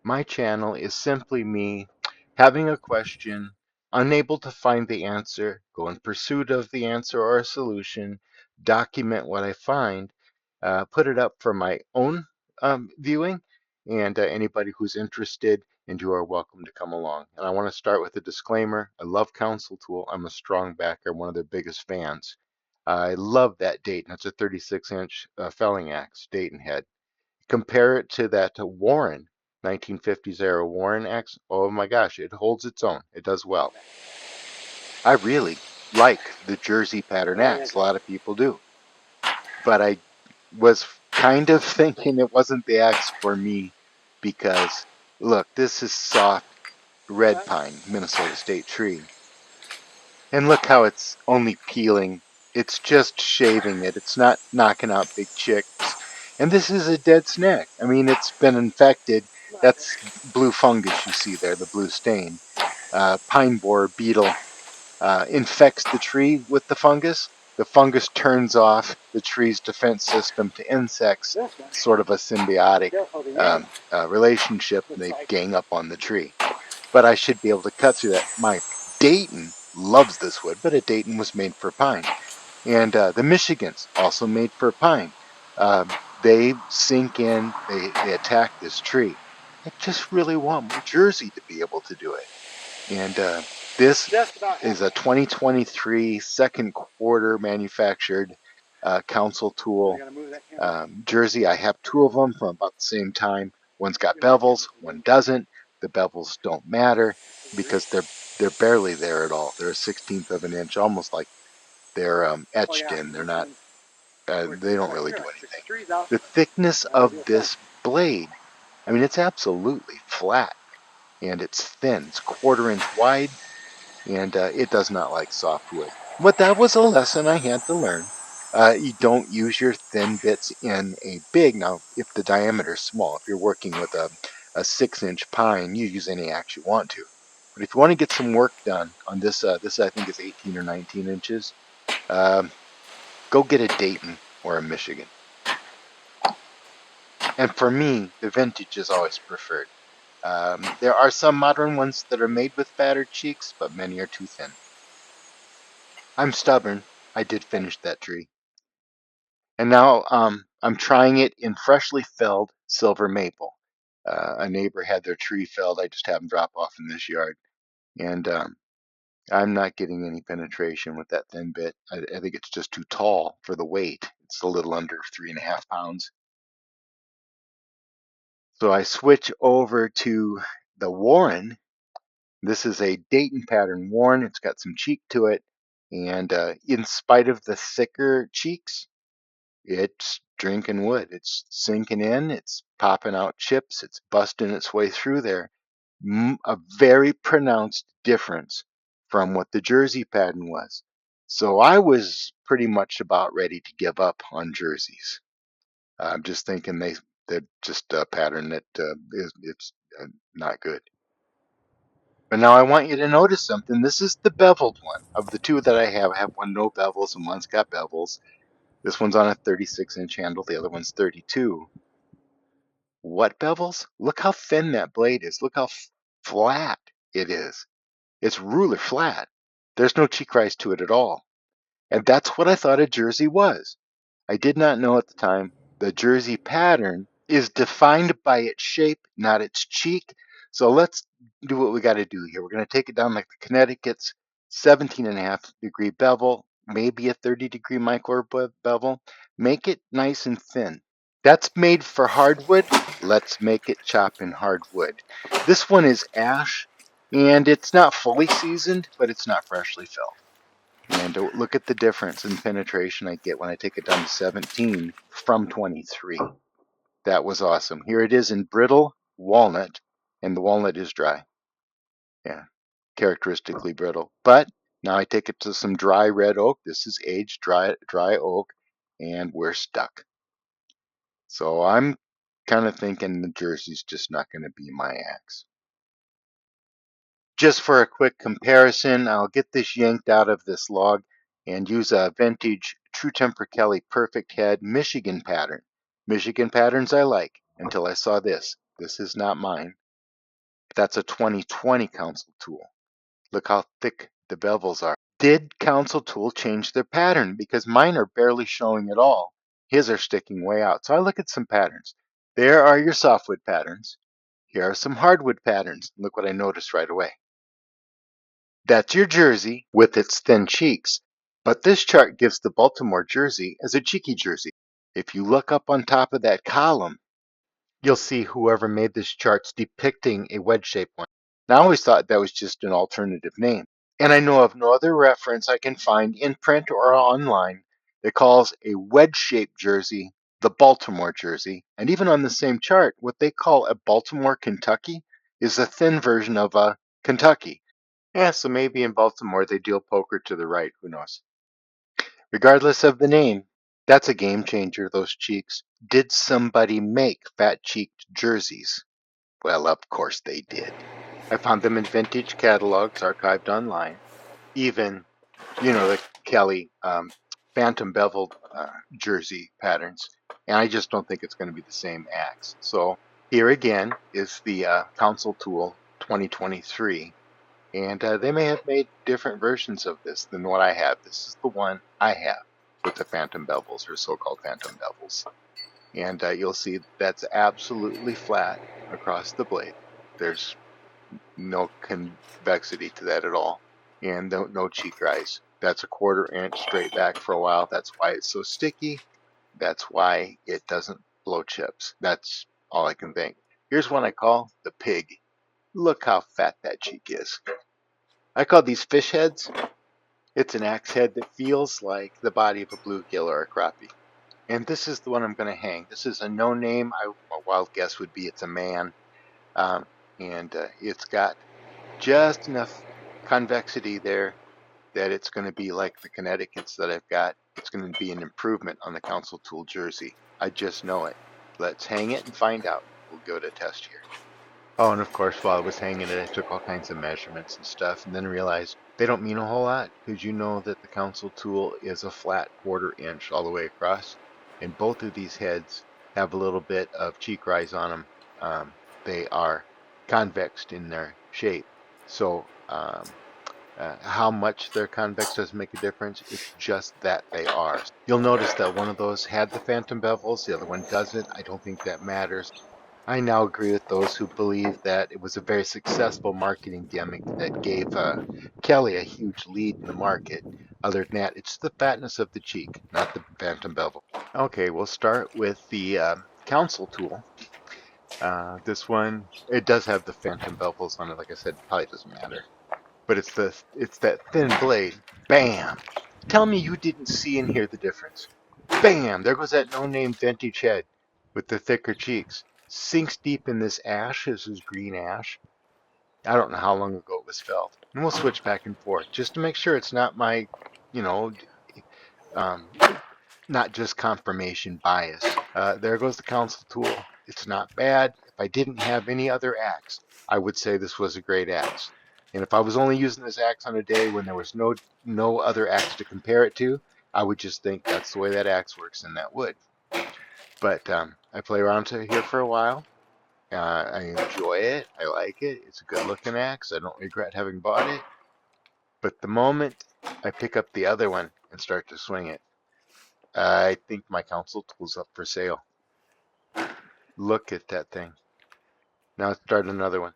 My channel is simply me having a question, unable to find the answer, go in pursuit of the answer or a solution, document what I find, put it up for my own viewing, and anybody who's interested and you are welcome to come along. And I want to start with a disclaimer. I love Council Tool. I'm a strong backer, one of their biggest fans. I love that Dayton. It's a 36-inch felling axe, Dayton head. Compare it to that Warren, 1950s era Warren axe. Oh my gosh, it holds its own. It does well. I really like the Jersey pattern axe. A lot of people do. But I was kind of thinking it wasn't the axe for me because, look, this is soft red pine, Minnesota state tree. And look how it's only peeling. It's just shaving it. It's not knocking out big chicks. And this is a dead snag. I mean, it's been infected. That's blue fungus you see there, the blue stain. Pine borer beetle infects the tree with the fungus. The fungus turns off the tree's defense system to insects, sort of a symbiotic relationship. They gang up on the tree. But I should be able to cut through that. My Dayton loves this wood, but a Dayton was made for pine. And the Michigans also made for pine. They sink in, they attack this tree. I just really want my Jersey to be able to do it. And this is a 2023 second quarter manufactured council tool Jersey. I have two of them from about the same time. One's got bevels, one doesn't. The bevels don't matter because they're barely there at all. They're a 16th of an inch, almost like they're etched in. They're not. They don't really do anything. The thickness of this blade, I mean, it's absolutely flat and it's thin. It's 1/4 inch wide, and it does not like soft wood. But that was a lesson I had to learn. You don't use your thin bits in a big. Now, if the diameter is small, if you're working with a 6-inch pine, you use any axe you want to. But if you want to get some work done on this, this I think is 18 or 19 inches, um, go get a Dayton or a Michigan. And for me, the vintage is always preferred. There are some modern ones that are made with battered cheeks, but many are too thin. I'm stubborn. I did finish that tree. And now I'm trying it in freshly felled silver maple. A neighbor had their tree felled. I just have them drop off in this yard. And I'm not getting any penetration with that thin bit. I think it's just too tall for the weight. It's a little under 3.5 pounds. So I switch over to the Warren. This is a Dayton pattern Warren. It's got some cheek to it. And in spite of the thicker cheeks, it's drinking wood. It's sinking in. It's popping out chips. It's busting its way through there. A very pronounced difference from what the Jersey pattern was. So I was pretty much about ready to give up on jerseys. I'm just thinking they're just a pattern that it's not good. But now I want you to notice something. This is the beveled one of the two that I have. I have one no bevels and one's got bevels. This one's on a 36-inch handle. The other one's 32. What bevels? Look how thin that blade is. Look how flat it is. It's ruler flat. There's no cheek rise to it at all. And that's what I thought a jersey was. I did not know at the time the jersey pattern is defined by its shape, not its cheek. So let's do what we got to do here. We're going to take it down like the Connecticut's 17.5-degree bevel, maybe a 30-degree micro bevel. Make it nice and thin. That's made for hardwood. Let's make it chop in hardwood. This one is ash, and it's not fully seasoned, but it's not freshly filled. And look at the difference in penetration I get when I take it down to 17 from 23. That was awesome. Here it is in brittle walnut, and the walnut is dry. Yeah, characteristically brittle. But now I take it to some dry red oak. This is aged dry oak, and we're stuck. So I'm kind of thinking the jersey's just not going to be my axe. Just for a quick comparison, I'll get this yanked out of this log and use a vintage True Temper Kelly Perfect Head Michigan pattern. Michigan patterns I like until I saw this. This is not mine. That's a 2020 council tool. Look how thick the bevels are. Did council tool change their pattern? Because mine are barely showing at all. His are sticking way out. So I look at some patterns. There are your softwood patterns. Here are some hardwood patterns. Look what I noticed right away. That's your Jersey with its thin cheeks. But this chart gives the Baltimore Jersey as a cheeky Jersey. If you look up on top of that column, you'll see whoever made this chart's depicting a wedge-shaped one. Now, I always thought that was just an alternative name. And I know of no other reference I can find in print or online that calls a wedge-shaped jersey the Baltimore jersey. And even on the same chart, what they call a Baltimore Kentucky is a thin version of a Kentucky. Yeah, so maybe in Baltimore they deal poker to the right, who knows. Regardless of the name, that's a game changer, those cheeks. Did somebody make fat-cheeked jerseys? Well, of course they did. I found them in vintage catalogs archived online. Even, the Kelly phantom beveled jersey patterns. And I just don't think it's going to be the same axe. So here again is the Council Tool 2023. And they may have made different versions of this than what I have. This is the one I have with the phantom bevels, or so-called phantom bevels. And you'll see that's absolutely flat across the blade. There's no convexity to that at all, and no cheek rise. That's a 1/4 inch straight back for a while. That's why it's so sticky. That's why it doesn't blow chips. That's all I can think. Here's one I call the pig. Look how fat that cheek is. I call these fish heads. It's an axe head that feels like the body of a bluegill or a crappie. And this is the one I'm going to hang. This is a no name. A wild guess would be it's a man. And it's got just enough convexity there that it's going to be like the Connecticut's that I've got. It's going to be an improvement on the Council Tool jersey. I just know it. Let's hang it and find out. We'll go to test here. Oh, and of course, while I was hanging it, I took all kinds of measurements and stuff, and then realized they don't mean a whole lot, because you know that the Council Tool is a flat 1/4 inch all the way across, and both of these heads have a little bit of cheek rise on them. They are convexed in their shape, so how much they're convex doesn't make a difference. It's just that they are. You'll notice that one of those had the phantom bevels, the other one doesn't. I don't think that matters. I now agree with those who believe that it was a very successful marketing gimmick that gave Kelly a huge lead in the market. Other than that, it's the fatness of the cheek, not the phantom bevel. Okay, we'll start with the Council Tool. This one, it does have the phantom bevels on it. Like I said, it probably doesn't matter. But it's that thin blade. Bam! Tell me you didn't see and hear the difference. Bam! There goes that no-name vintage head with the thicker cheeks. Sinks deep in this ash. This is green ash. I don't know how long ago it was felt. And we'll switch back and forth just to make sure it's not my, you know, um, not just confirmation bias. There goes the Council Tool. It's not bad. If I didn't have any other axe, I would say this was a great axe. And if I was only using this axe on a day when there was no other axe to compare it to, I would just think that's the way that axe works, and that would. But I play around here for a while. I enjoy it. I like it. It's a good looking axe. I don't regret having bought it. But the moment I pick up the other one and start to swing it, I think my Council Tool's up for sale. Look at that thing. Now start another one.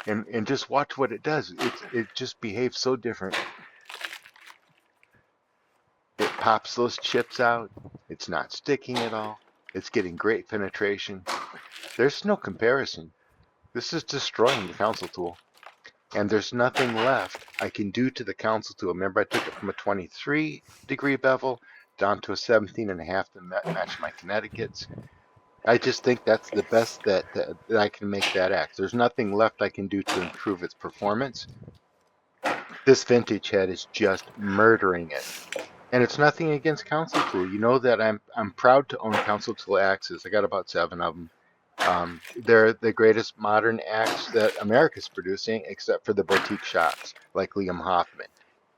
And just watch what it does. It just behaves so different. It pops those chips out. It's not sticking at all. It's getting great penetration. There's no comparison. This is destroying the Council Tool. And there's nothing left I can do to the Council Tool. Remember, I took it from a 23-degree bevel down to a 17.5 to match my Connecticut's. I just think that's the best that I can make that axe. There's nothing left I can do to improve its performance. This vintage head is just murdering it. And it's nothing against Council Tool. You know that I'm proud to own Council Tool axes. I got about 7 of them. They're the greatest modern axe that America's producing, except for the boutique shops like Liam Hoffman.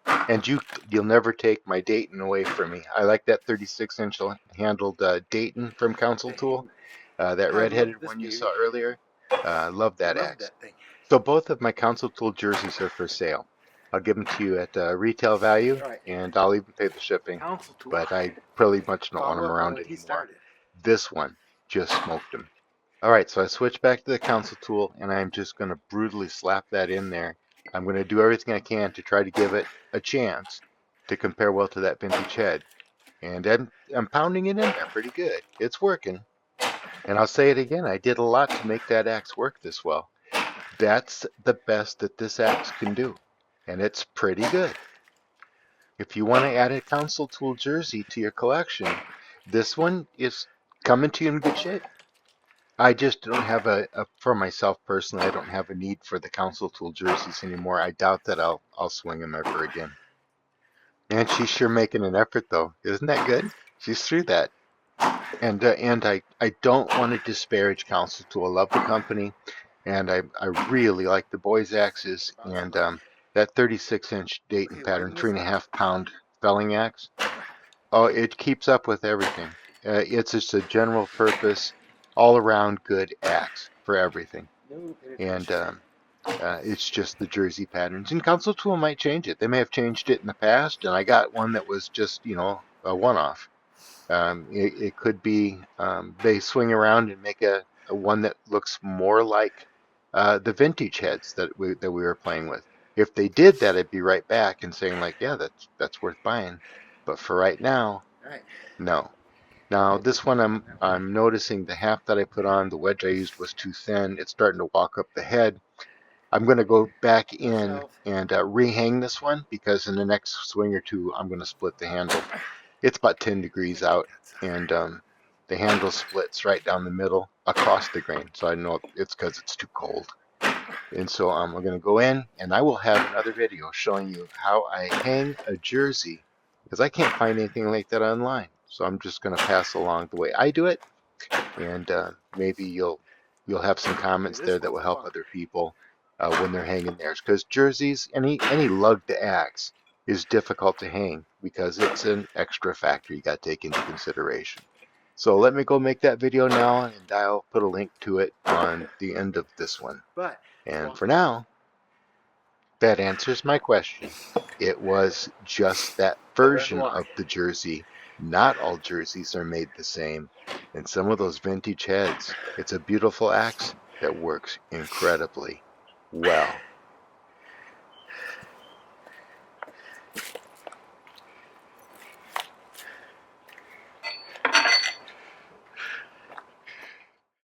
And you'll never take my Dayton away from me. I like that 36-inch handled Dayton from Council Tool. That redheaded one you saw earlier. Love that axe. So both of my council tool jerseys are for sale. I'll give them to you at retail value, and I'll even pay the shipping. But I pretty much don't want them around anymore. This one just smoked them. All right, so I switched back to the council tool, and I'm just going to brutally slap that in there. I'm going to do everything I can to try to give it a chance to compare well to that vintage head. And I'm pounding it in there pretty good. It's working. And I'll say it again, I did a lot to make that axe work this well. That's the best that this axe can do. And it's pretty good. If you want to add a council tool jersey to your collection, this one is coming to you in good shape. I just don't have for myself personally, I don't have a need for the council tool jerseys anymore. I doubt that I'll swing them ever again. And she's sure making an effort though. Isn't that good? She's through that. And I don't want to disparage council tool. I love the company, and I really like the boys axes, and that 36-inch Dayton pattern 3.5-pound felling axe. Oh, it keeps up with everything. It's just a general purpose, all around good axe for everything. And it's just the jersey patterns. And council tool might change it. They may have changed it in the past, and I got one that was just, a one-off. It could be they swing around and make a one that looks more like the vintage heads that we were playing with. If they did that, I'd be right back and saying like, yeah, that's worth buying. But for right now, no. Now this one, I'm noticing the half that I put on, the wedge I used was too thin. It's starting to walk up the head. I'm going to go back in and rehang this one because in the next swing or two, I'm going to split the handle. It's about 10 degrees out, and the handle splits right down the middle across the grain. So I know it's because it's too cold. And so we're going to go in, and I will have another video showing you how I hang a jersey, because I can't find anything like that online. So I'm just going to pass along the way I do it, and maybe you'll have some comments there that will help other people when they're hanging theirs. Because jerseys, any lugged axe is difficult to hang because it's an extra factor you got to take into consideration. So let me go make that video now, and I'll put a link to it on the end of this one. And for now, that answers my question. It was just that version of the jersey. Not all jerseys are made the same. And some of those vintage heads, it's a beautiful axe that works incredibly well.